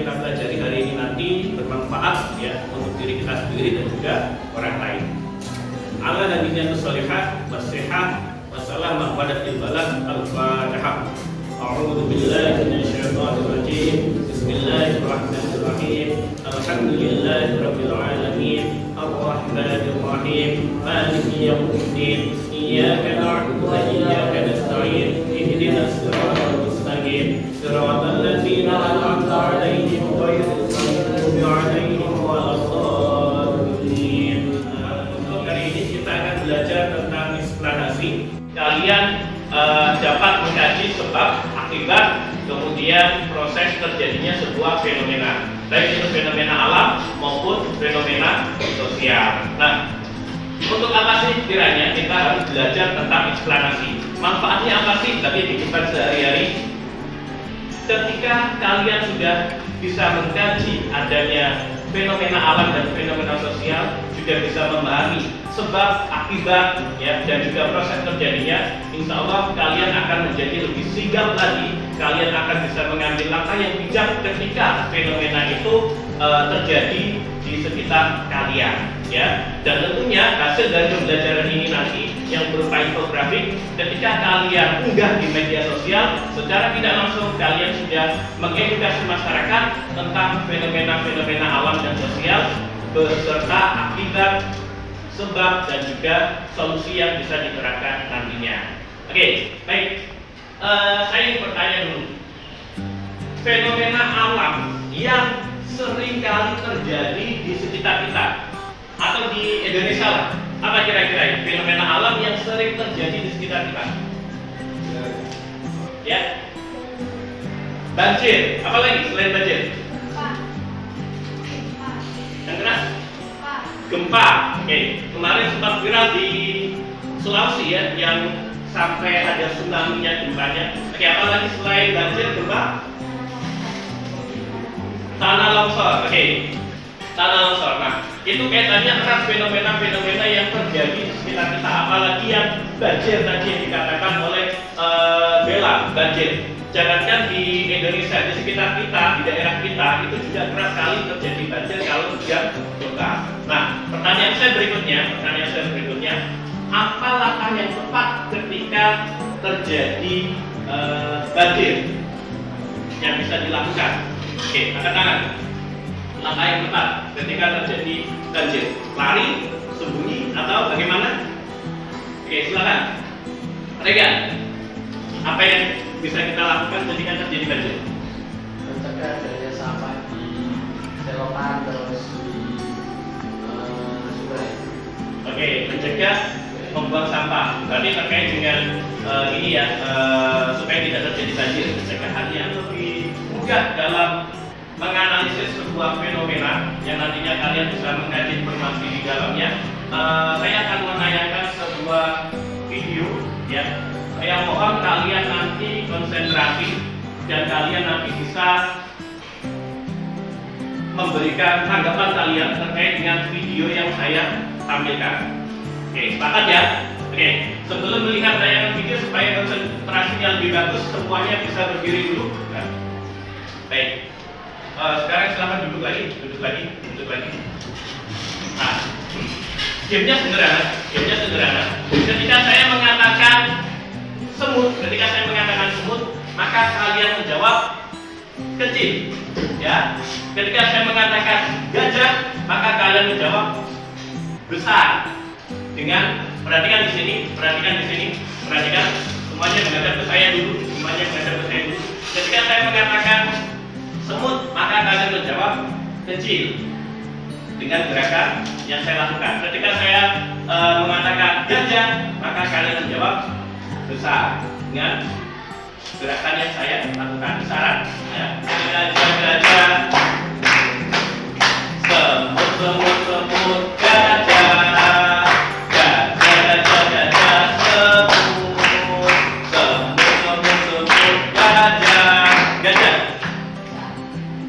kita pelajari hari ini nanti bermanfaat ya untuk diri kita sendiri dan juga orang lain. Ala nabiyina shalihah wasihah wassalam wa fil balad al-fatihah. A'udzu billahi minasyaitonir rajim. Bismillahirrahmanirrahim. Alhamdulillahirabbil alamin. Arrahmanir rahim. Maliki yaumiddin. Iyyaka na'budu wa iyyaka nasta'in. Ihdinas siratal mustaqim. Siratal ladzina an'amta 'alaihim ghairil maghdubi 'alaihim waladdallin. Untuk hari ini kita akan belajar tentang eksplanasi. Kalian dapat mengkaji sebab, akibat, kemudian proses terjadinya sebuah fenomena, baik itu fenomena alam maupun fenomena sosial. Nah, untuk apa sih kiranya kita harus belajar tentang eksplanasi? Manfaatnya apa sih tapi kehidupan sehari-hari? Ketika kalian sudah bisa mengkaji adanya fenomena alam dan fenomena sosial, juga bisa memahami sebab, akibat, ya, dan juga proses terjadinya, insya Allah kalian akan menjadi lebih sigap lagi. Kalian akan bisa mengambil langkah yang bijak ketika fenomena itu terjadi di sekitar kalian, ya. Dan tentunya hasil dari pembelajaran ini nanti yang berupa infografik, ketika kalian unggah di media sosial, secara tidak langsung kalian sudah mengedukasi masyarakat tentang fenomena-fenomena alam dan sosial beserta akibat, sebab, dan juga solusi yang bisa diterapkan nantinya. Oke, baik. Saya ingin bertanya dulu. Fenomena alam yang sering kali terjadi di sekitar kita atau di Indonesia lah, apa kira-kira fenomena alam yang sering terjadi di sekitar kita? Ya, banjir. Apa lagi selain banjir? Yang keras? Gempa. Oke, kemarin sempat viral di Sulawesi ya, yang sampai ada tsunami-nya gempanya. Oke, apa lagi selain banjir, gempa? Tanah longsor. Oke, tanah longsor. Nah, itu kaitannya erat fenomena-fenomena yang terjadi di sekitar kita, apalagi yang banjir tadi yang dikatakan oleh Bella, banjir. Jangankan di Indonesia, di sekitar kita, di daerah kita, itu juga keras sekali terjadi banjir kalau hujan lebat. Nah, pertanyaan saya berikutnya, apa langkah yang tepat ketika terjadi banjir yang bisa dilakukan? Oke, angkat tangan. Langkah yang tepat ketika terjadi banjir, lari, sembunyi, atau bagaimana? Oke, silakan. Regan, apa yang bisa kita lakukan ketika terjadi banjir? Mencegah adanya sampah di selokan terus di sungai. Oke, mencegah membuang sampah. Berarti terkait dengan ini ya, supaya tidak terjadi banjir. Pencegahan yang lebih mudah dalam menganalisis sebuah fenomena yang nantinya kalian bisa mengkaji informasi di dalamnya. Saya akan menayangkan sebuah video ya. Saya mohon kalian nanti konsentrasi dan kalian nanti bisa memberikan tanggapan kalian terkait dengan video yang saya tampilkan. Oke, sepakat ya? Oke, sebelum melihat tayangan video supaya konsentrasinya lebih bagus, semuanya bisa berdiri dulu. Nah, baik. Sekarang silakan duduk lagi. Nah, gamenya sederhana. Ketika saya mengatakan semut, maka kalian menjawab kecil, ya. Ketika saya mengatakan gajah, maka kalian menjawab besar. Dengan perhatikan di sini, perhatikan semuanya menghadap ke saya dulu, Ketika saya mengatakan semut, maka kalian menjawab kecil dengan gerakan yang saya lakukan. Ketika saya mengatakan gajah, maka kalian menjawab besar dengan gerakan yang saya lakukan. Besaran ya. Gajah, semut, gajah,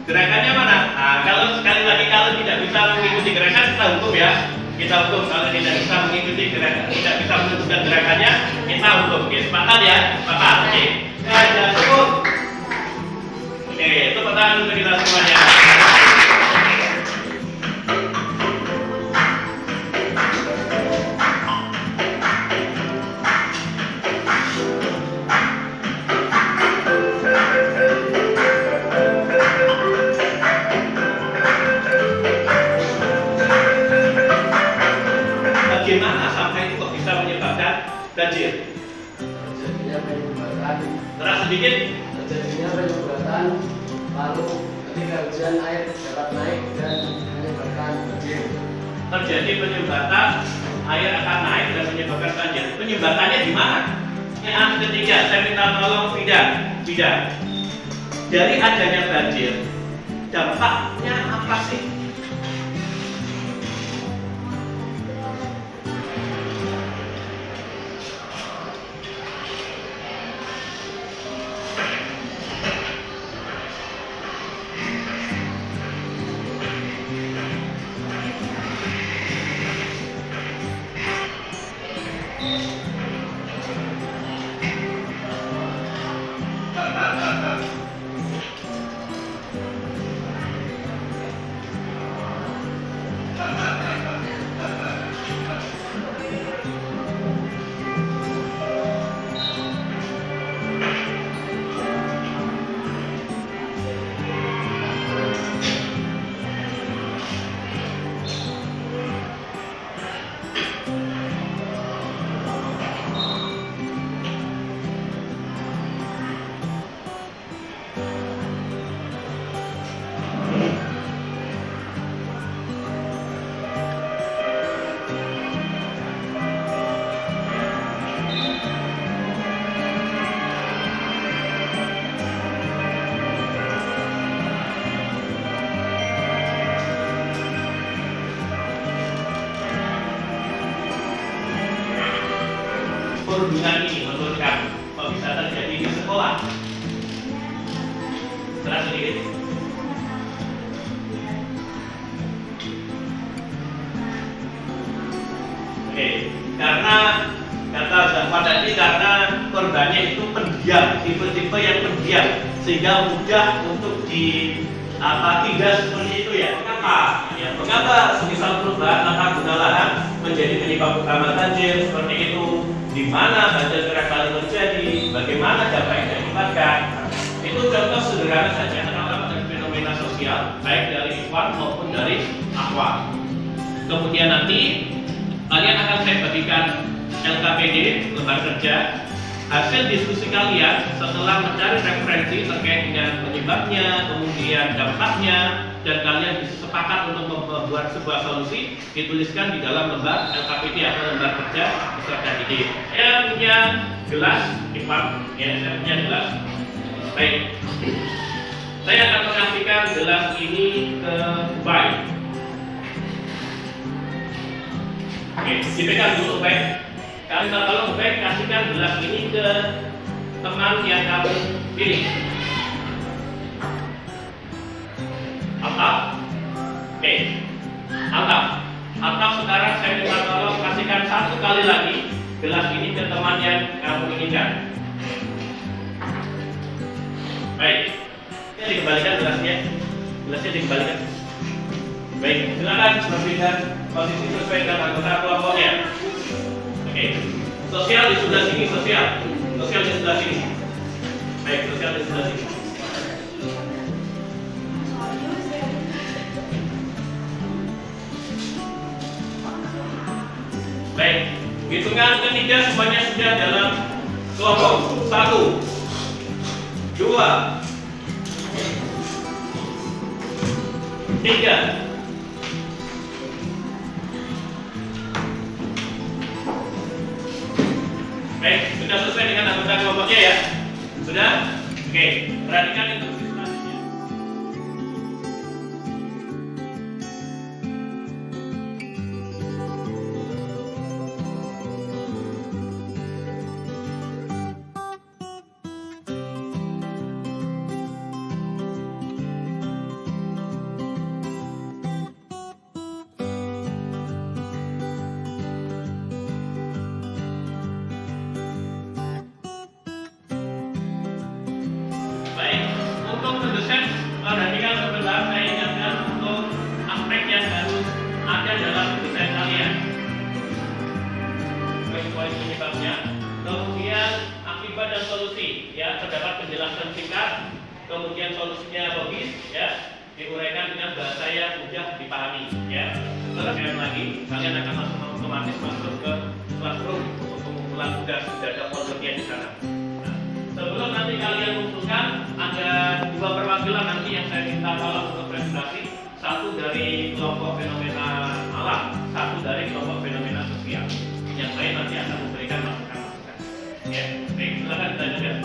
gerakannya mana? Nah, kalau sekali lagi kalau tidak bisa mengikuti gerakan, kita hukum ya. Kita hukum kalau tidak bisa mengikuti gerakan, tidak bisa menentukan gerakannya, kita hukum. Oke, sepakat ya? Sepakat. Oke. Gajah, semut. Oke, itu pertanyaan untuk kita semuanya. banjir? Terjadinya penyumbatan. Keras sedikit. Terjadinya penyumbatan, lalu ketika hujan air dapat naik dan menyebabkan banjir. Terjadi penyumbatan, air akan naik dan menyebabkan banjir. Penyumbatannya di mana? Yang ketiga, saya minta tolong Fida. Dari adanya banjir, dampaknya apa sih? Perhubungan ini menurut kamu kok bisa terjadi di sekolah? Keras sedikit. Oke, karena kata Zafar tadi karena korbannya itu pendiam, tipe-tipe yang pendiam, sehingga mudah untuk tindas seperti itu ya. Mengapa? Ya, mengapa semisal perubahan tata guna lahan menjadi penyebab utama banjir seperti itu? Di mana banjir kerap kali terjadi, bagaimana dampak yang diakibatkan. Itu contoh sederhana saja terhadap fenomena sosial, baik dari ikhwan maupun dari akhwat. Kemudian nanti kalian akan saya bagikan LKPD, lembar kerja, hasil diskusi kalian setelah mencari referensi terkait dengan penyebabnya, kemudian dampaknya, dan kalian bisa sepakat untuk membuat sebuah solusi, dituliskan di dalam lembar LKPD atau lembar kerja beserta ide. Saya punya gelas, saya punya gelas. Baik, saya akan mengasihkan gelas ini ke Ubay. Oke, dipegang dulu Ubay. Kalian tolong Ubay kasihkan gelas ini ke teman yang kamu pilih. Atap. Oke. Atap sekarang saya minta tolong kasihkan satu kali lagi gelas ini ke teman yang kamu inginkan. Baik. Ini dikembalikan gelasnya. Gelasnya dikembalikan. Baik, silakan berpindah posisi sesuai dengan anggota kelompoknya. Oke. Sosial di sebelah sini, sosial di sebelah sini. Baik, sosial di sebelah sini. Baik, hitungan ketiga semuanya sudah dalam kelompok. 1, 2, 3. Baik, sudah selesai dengan anggota kelompoknya ya? Sudah? Oke, perhatikan instruksi selanjutnya. Untuk mendesain perhatikan sebentar, saya ingatkan untuk aspek yang harus ada dalam desain kalian. Poin-poin penyebabnya, kemudian akibat dan solusi, ya terdapat penjelasan singkat, kemudian solusinya logis, ya diuraikan dengan bahasa yang mudah dipahami, ya. Terus lagi, kalian akan otomatis masuk ke classroom untuk sudah ada foldernya di sana. Nah, sebelum nanti kalian kumpulkan, ada 2 perwakilan nanti yang saya minta tolong untuk presentasi. Satu dari kelompok fenomena alam, satu dari kelompok fenomena sosial. Yang lain nanti akan memberikan masukan-masukan. Ya, baik, silakan dilanjutkan.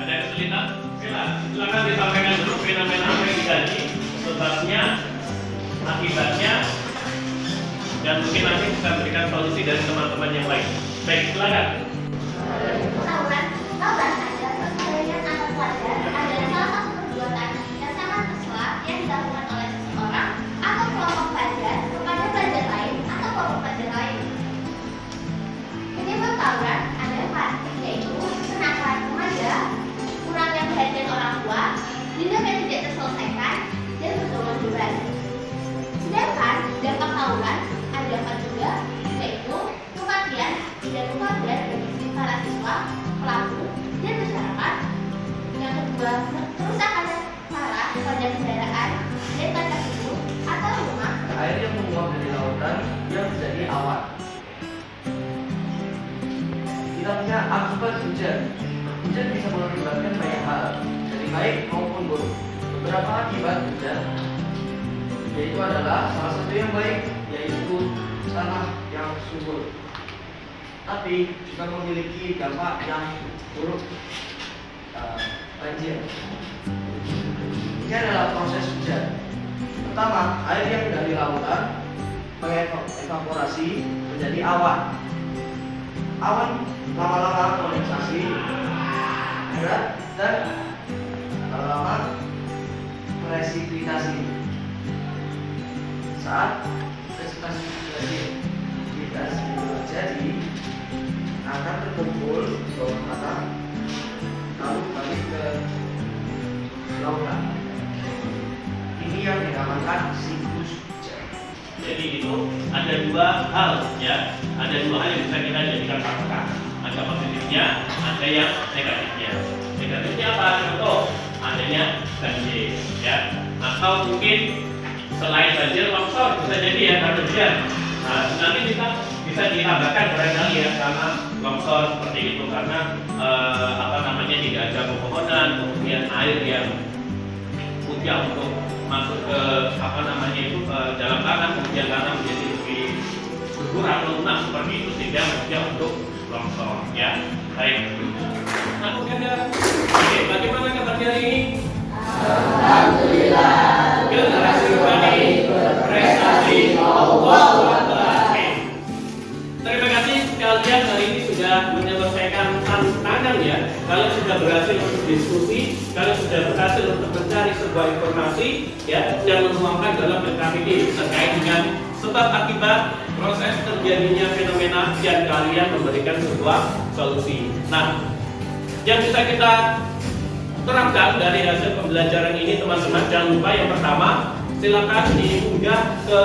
Ada kesulitan? Silakan disampaikan dulu fenomena apa yang terjadi, sebabnya, akibatnya, dan mungkin nanti bisa berikan solusi dari teman-teman yang lain. Baik, silakan. Tauran adalah perkelahian antar pelajar adalah salah satu perbuatan yang sangat tercela yang dilakukan oleh seseorang atau kelompok pelajar kepada pelajar lain atau kelompok pelajar lain. Penyebab tauran adalah klasik, yaitu kenakalan remaja, kurangnya perhatian orang tua, dendam yang tidak terselesaikan, dan pergaulan bebas. Sedangkan dampak tauran ada 4 juga, yaitu kematian dan luka berat bagi para siswa, pelaku, dan masyarakat. Yang kedua, kerusakan parah pada kendaraan dan tata hidup atau rumah. Air yang menguap dari lautan yang menjadi awan. Kita punya akibat hujan. Hujan bisa mengakibatkan banyak hal, dari baik maupun buruk. Beberapa akibat hujan yaitu adalah salah satu yang baik, yaitu tanah yang subur. Tapi juga memiliki dampak yang buruk, banjir. Ini adalah proses hujan. Pertama, air yang dari lautan mengevaporasi menjadi awan. Awan lama-lama kondensasi, berat, dan lama-lama presipitasi. Saat presipitasi terjadi, akan terkumpul di bawah tanah, lalu balik ke lautan. Ini yang dinamakan siklus hujan. Jadi itu ada 2 hal, ya. Ada 2 hal yang bisa kita jadikan patokan. Ada positifnya, ada yang negatifnya. Negatifnya apa? Contoh, adanya banjir, ya. Atau mungkin selain banjir, longsor bisa jadi ya karena hujan. Nah, nanti kita bisa ditambahkan barangkali ya karena longsor seperti itu karena tidak ada pepohonan, kemudian air yang mudah untuk masuk ke dalam tanah, kemudian tanah menjadi lebih subur atau lunak seperti itu sehingga mudah untuk longsor, ya. Baik. Nah, oke, bagaimana kabar hari ini? Alhamdulillah. Generasi baik, berprestasi, Allah. Terima kasih kalian hari ini sudah menyelesaikan tantangan ya. Kalian sudah berhasil untuk diskusi, kalian sudah berhasil untuk mencari sebuah informasi ya dan menuangkan dalam PKPD terkait dengan sebab akibat proses terjadinya fenomena dan kalian memberikan sebuah solusi. Nah, yang bisa kita terapkan dari hasil pembelajaran ini teman-teman, jangan lupa yang pertama silakan diunggah ke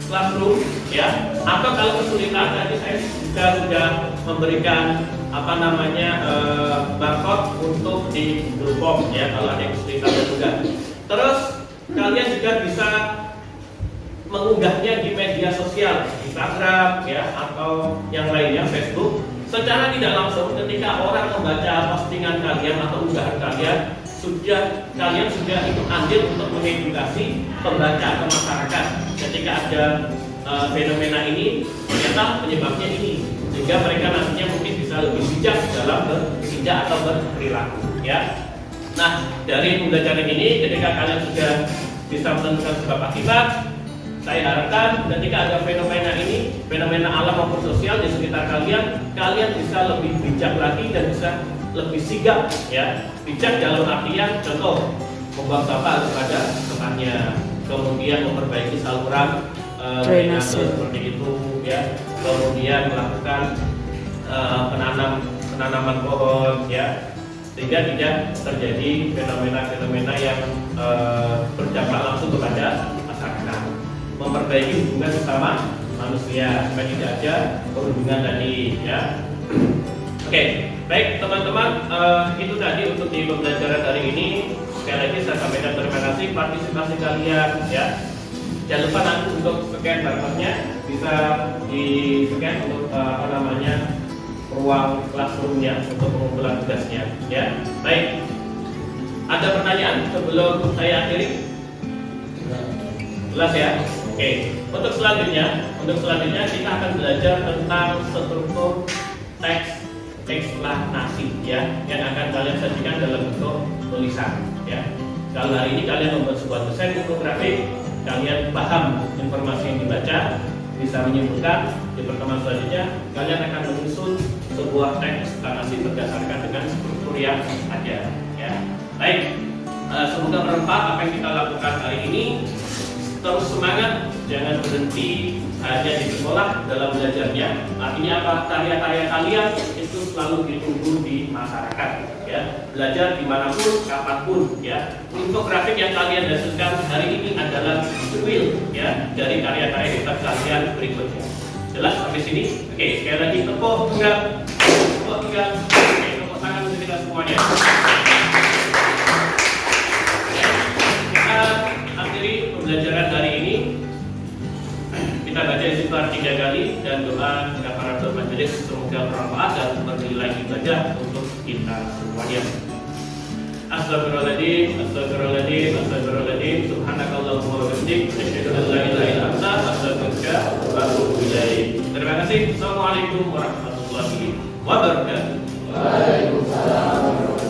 Classroom ya, atau kalau kesulitan tadi saya juga sudah memberikan barcode untuk di Google Form ya kalau ada yang kesulitan juga. Terus kalian juga bisa mengunggahnya di media sosial, Instagram ya atau yang lainnya, Facebook. Secara tidak langsung ketika orang membaca postingan kalian atau unggahan kalian, kalian sudah ikut andil untuk mengedukasi pembaca atau masyarakat ketika ada fenomena ini, ternyata penyebabnya ini, sehingga mereka nantinya mungkin bisa lebih bijak dalam bertindak atau berperilaku ya. Nah, dari pembelajaran ini ketika kalian sudah bisa menentukan sebab akibat, saya harapkan ketika ada fenomena ini, fenomena alam maupun sosial di sekitar kalian, kalian bisa lebih bijak lagi dan bisa lebih sigap ya. Bijak dalam artian contoh membuang sampah kepada tempatnya, kemudian memperbaiki saluran drainase seperti itu ya, kemudian melakukan penanaman pohon, ya, sehingga tidak terjadi fenomena-fenomena yang berdampak langsung kepada masyarakat. Memperbaiki hubungan sesama manusia supaya tidak ada perundungan tadi, ya. Oke, baik teman-teman, itu tadi untuk di pembelajaran hari ini. Sekali lagi saya sampaikan terima kasih partisipasi kalian, ya. Jangan lupa nanti untuk scan barcode-nya bisa di scan untuk ruang classroom-nya untuk pengumpulan tugasnya, ya. Baik, ada pertanyaan sebelum saya akhiri? Jelas ya? Oke, untuk selanjutnya kita akan belajar tentang struktur teks eksplanasi, ya, yang akan kalian sajikan dalam bentuk tulisan, ya. Kalau hari ini kalian membuat sebuah desain infografik, kalian paham informasi yang dibaca, bisa menyimpulkan. Di pertemuan selanjutnya kalian akan menyusun sebuah teks eksplanasi berdasarkan dengan struktur yang ada, ya. Baik, semoga bermanfaat apa yang kita lakukan hari ini. Terus semangat, jangan berhenti hanya di sekolah dalam belajarnya. Artinya apa? Karya-karya kalian itu selalu ditunggu di masyarakat, ya. Belajar dimanapun, kapanpun, ya. Infografik yang kalian hasilkan hari ini adalah real, ya, dari karya-karya hebat kalian berikutnya. Jelas sampai sini? Oke, sekali lagi tepuk tangan, oke, tepuk tangan untuk kita semuanya. Kita akhiri pembelajaran hari ini. Kita baca istighfar 3 kali dan doa kafaratul majelis, semoga bermanfaat dan bernilai ibadah untuk kita semuanya. Astagfirullahaladzim, astagfirullahaladzim, astagfirullahaladzim. Subhanakallahumma wa bihamdik, asyhadu an la ilaha illa anta, astaghfiruka wa atubu ilaik. Terima kasih. Assalamualaikum warahmatullahi wabarakatuh. Waalaikumsalam.